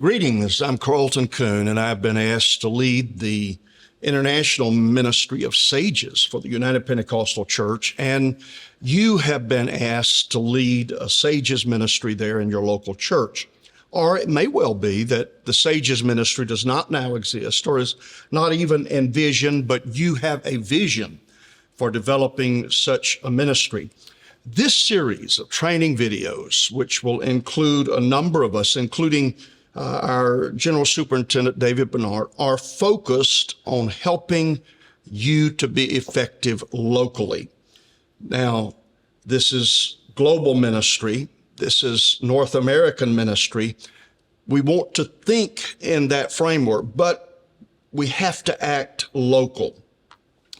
Greetings, I'm Carlton Coon, and I've been asked to lead the international ministry of sages for the United Pentecostal Church, and you have been asked to lead a sages ministry there in your local church. Or it may well be that the sages ministry does not now exist or is not even envisioned, but you have a vision for developing such a ministry. This series of training videos, which will include a number of us, including our General Superintendent, David Bernard, are focused on helping you to be effective locally. Now, this is global ministry. This is North American ministry. We want to think in that framework, but we have to act local.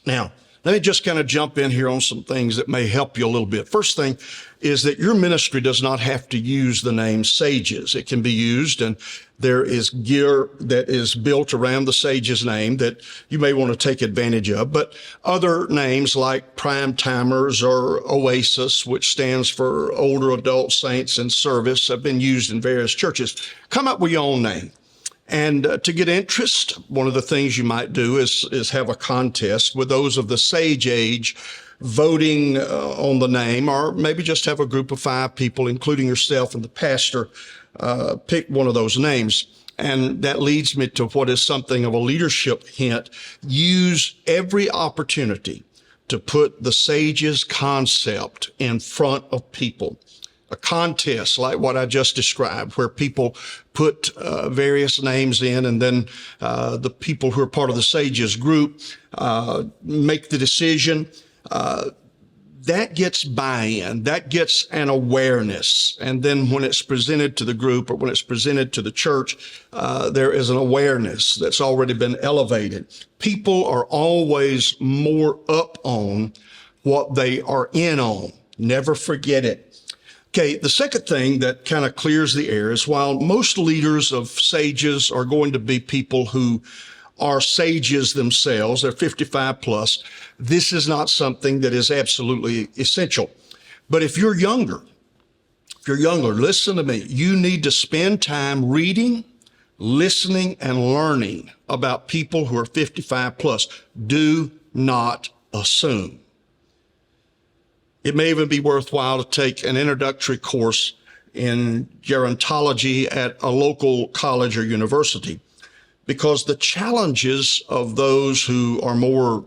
Now, let me just kind of jump in here on some things that may help you a little bit. First thing is that your ministry does not have to use the name Sages. It can be used, and there is gear that is built around the Sages name that you may want to take advantage of. But other names like Prime Timers or Oasis, which stands for Older Adult Saints in Service, have been used in various churches. Come up with your own name. And to get interest, one of the things you might do is have a contest with those of the sage age voting on the name, or maybe just have a group of 5 people, including yourself and the pastor, pick one of those names. And that leads me to what is something of a leadership hint. Use every opportunity to put the sages concept in front of people. A contest like what I just described, where people put various names in, and then the people who are part of the Sages group make the decision. That gets buy-in, that gets an awareness. And then when it's presented to the group or when it's presented to the church, there is an awareness that's already been elevated. People are always more up on what they are in on. Never forget it. Okay, the second thing that kind of clears the air is while most leaders of sages are going to be people who are sages themselves, they're 55 plus, this is not something that is absolutely essential. But if you're younger, listen to me, you need to spend time reading, listening, and learning about people who are 55 plus. Do not assume. It may even be worthwhile to take an introductory course in gerontology at a local college or university, because the challenges of those who are more,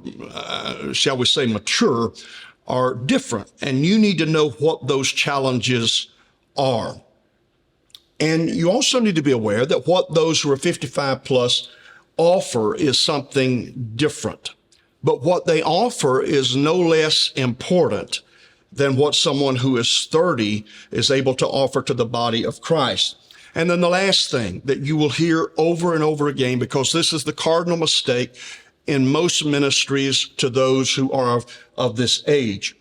shall we say, mature are different, and you need to know what those challenges are. And you also need to be aware that what those who are 55 plus offer is something different, but what they offer is no less important than what someone who is 30 is able to offer to the body of Christ. And then the last thing that you will hear over and over again, because this is the cardinal mistake in most ministries to those who are of this age.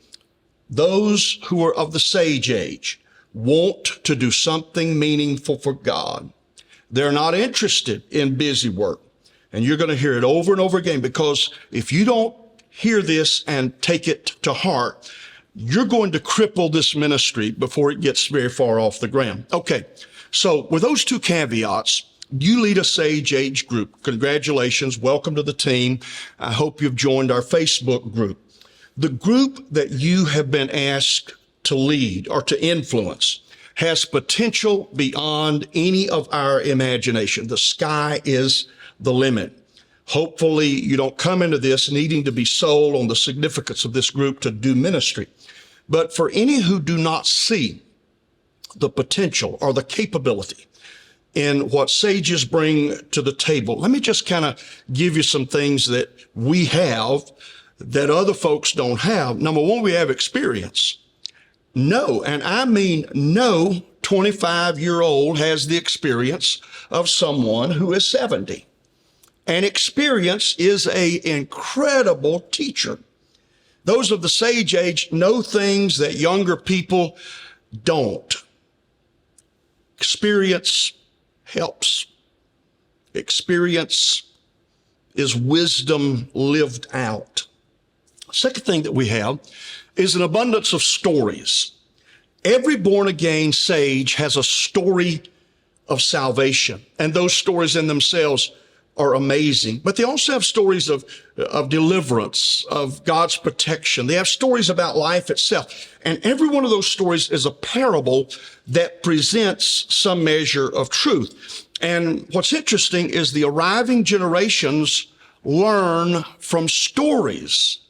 Those who are of the sage age want to do something meaningful for God. They're not interested in busy work. And you're going to hear it over and over again, because if you don't hear this and take it to heart, you're going to cripple this ministry before it gets very far off the ground. Okay, so with those 2 caveats, you lead a sage age group. Congratulations. Welcome to the team. I hope you've joined our Facebook group. The group that you have been asked to lead or to influence has potential beyond any of our imagination. The sky is the limit. Hopefully, you don't come into this needing to be sold on the significance of this group to do ministry. But for any who do not see the potential or the capability in what sages bring to the table, let me just kind of give you some things that we have that other folks don't have. Number one, we have experience. No, and I mean no 25-year-old has the experience of someone who is 70. And experience is an incredible teacher. Those of the sage age know things that younger people don't. Experience helps. Experience is wisdom lived out. Second thing that we have is an abundance of stories. Every born-again sage has a story of salvation. And those stories in themselves are amazing. But they also have stories of deliverance, of God's protection. They have stories about life itself. And every one of those stories is a parable that presents some measure of truth. And what's interesting is the arriving generations learn from stories,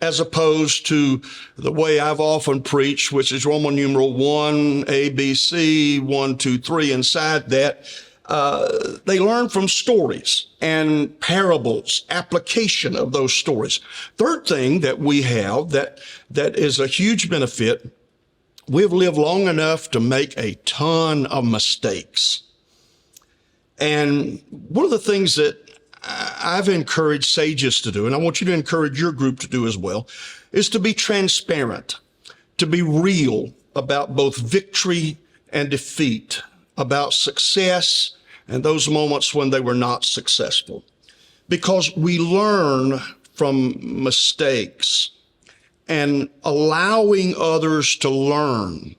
as opposed to the way I've often preached, which is Roman numeral 1, A, B, C, 1, 2, 3. Inside that, they learn from stories and parables, application of those stories. Third thing that we have that is a huge benefit, we've lived long enough to make a ton of mistakes. And one of the things that I've encouraged sages to do, and I want you to encourage your group to do as well, is to be transparent, to be real about both victory and defeat, about success and those moments when they were not successful. Because we learn from mistakes, and allowing others to learn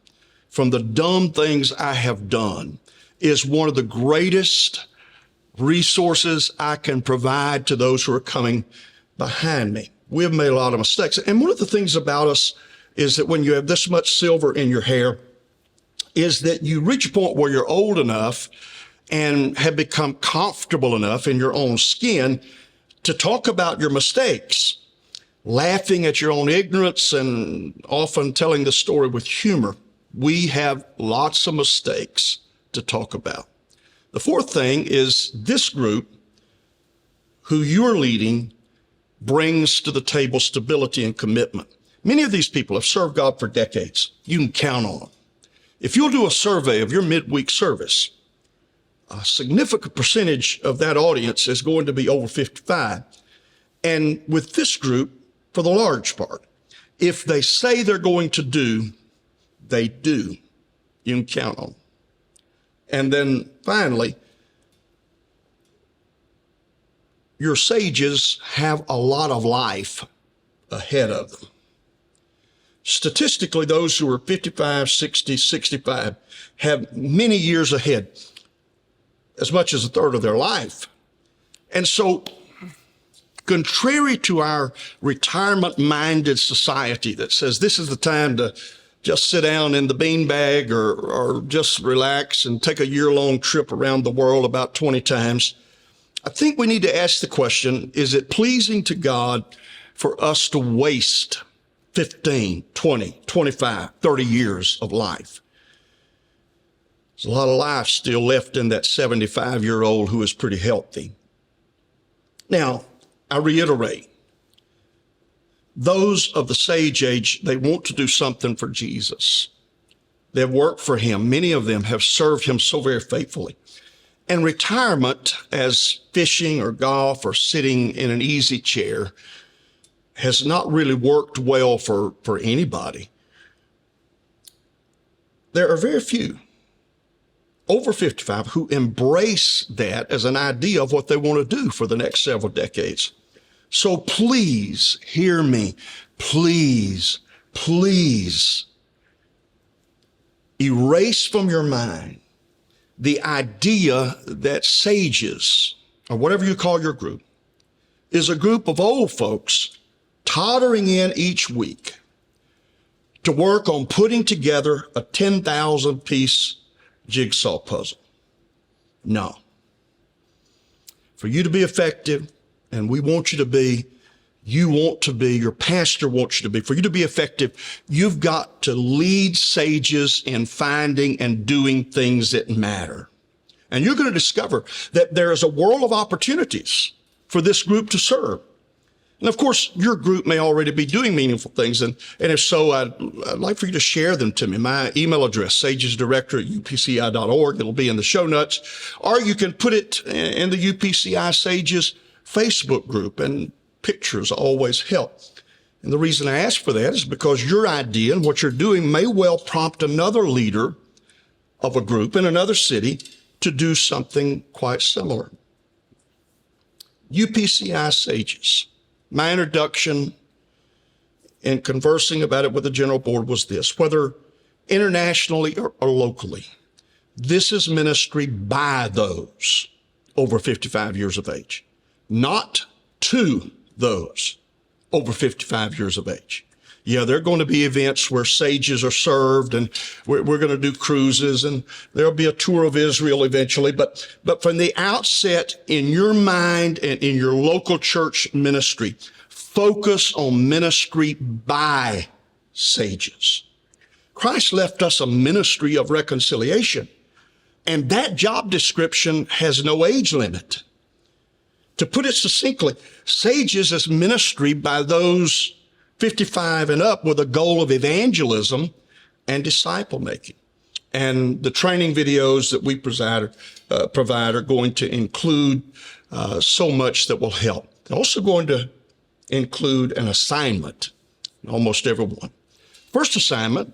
from the dumb things I have done is one of the greatest resources I can provide to those who are coming behind me. We have made a lot of mistakes. And one of the things about us is that when you have this much silver in your hair, is that you reach a point where you're old enough and have become comfortable enough in your own skin to talk about your mistakes, laughing at your own ignorance and often telling the story with humor. We have lots of mistakes to talk about. The fourth thing is this group, who you're leading, brings to the table stability and commitment. Many of these people have served God for decades. You can count on them. If you'll do a survey of your midweek service, a significant percentage of that audience is going to be over 55. And with this group, for the large part, if they say they're going to do, they do. You can count on them. And then finally, your sages have a lot of life ahead of them. Statistically, those who are 55, 60, 65 have many years ahead, as much as a third of their life. And so, contrary to our retirement-minded society that says this is the time to just sit down in the beanbag or just relax and take a year-long trip around the world about 20 times, I think we need to ask the question, is it pleasing to God for us to waste 15, 20, 25, 30 years of life? There's a lot of life still left in that 75-year-old who is pretty healthy. Now, I reiterate, those of the sage age, they want to do something for Jesus. They've worked for him. Many of them have served him so very faithfully. And retirement, as fishing or golf or sitting in an easy chair, has not really worked well for anybody. There are very few over 55 who embrace that as an idea of what they want to do for the next several decades. So please hear me. Please, please erase from your mind the idea that sages, or whatever you call your group, is a group of old folks tottering in each week to work on putting together a 10,000 piece jigsaw puzzle. No. For you to be effective, and we want you to be, you want to be, your pastor wants you to be, for you to be effective, you've got to lead sages in finding and doing things that matter. And you're going to discover that there is a world of opportunities for this group to serve. And of course, your group may already be doing meaningful things. And if so, I'd like for you to share them to me. My email address, sagesdirector@upci.org. It'll be in the show notes. Or you can put it in the UPCI Sages Facebook group, and pictures always help. And the reason I ask for that is because your idea and what you're doing may well prompt another leader of a group in another city to do something quite similar. UPCI Sages. My introduction in conversing about it with the general board was this: whether internationally or locally, This is ministry by those over 55 years of age, not to those over 55 years of age. Yeah, there are going to be events where sages are served, and we're going to do cruises, and there'll be a tour of Israel eventually. But from the outset, in your mind and in your local church ministry, focus on ministry by sages. Christ left us a ministry of reconciliation, and that job description has no age limit. To put it succinctly, sages is ministry by those 55 and up with a goal of evangelism and disciple making. And the training videos that we provide are going to include so much that will help. They're also going to include an assignment, almost everyone. First assignment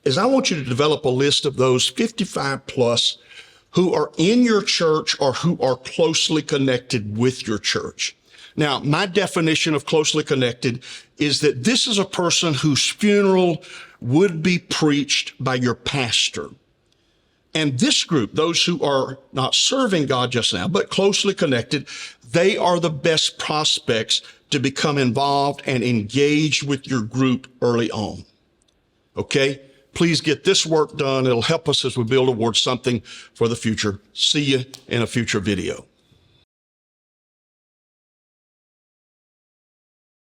is I want you to develop a list of those 55 plus who are in your church or who are closely connected with your church. Now, my definition of closely connected is that this is a person whose funeral would be preached by your pastor. And this group, those who are not serving God just now, but closely connected, they are the best prospects to become involved and engaged with your group early on. Okay? Please get this work done. It'll help us as we build towards something for the future. See you in a future video.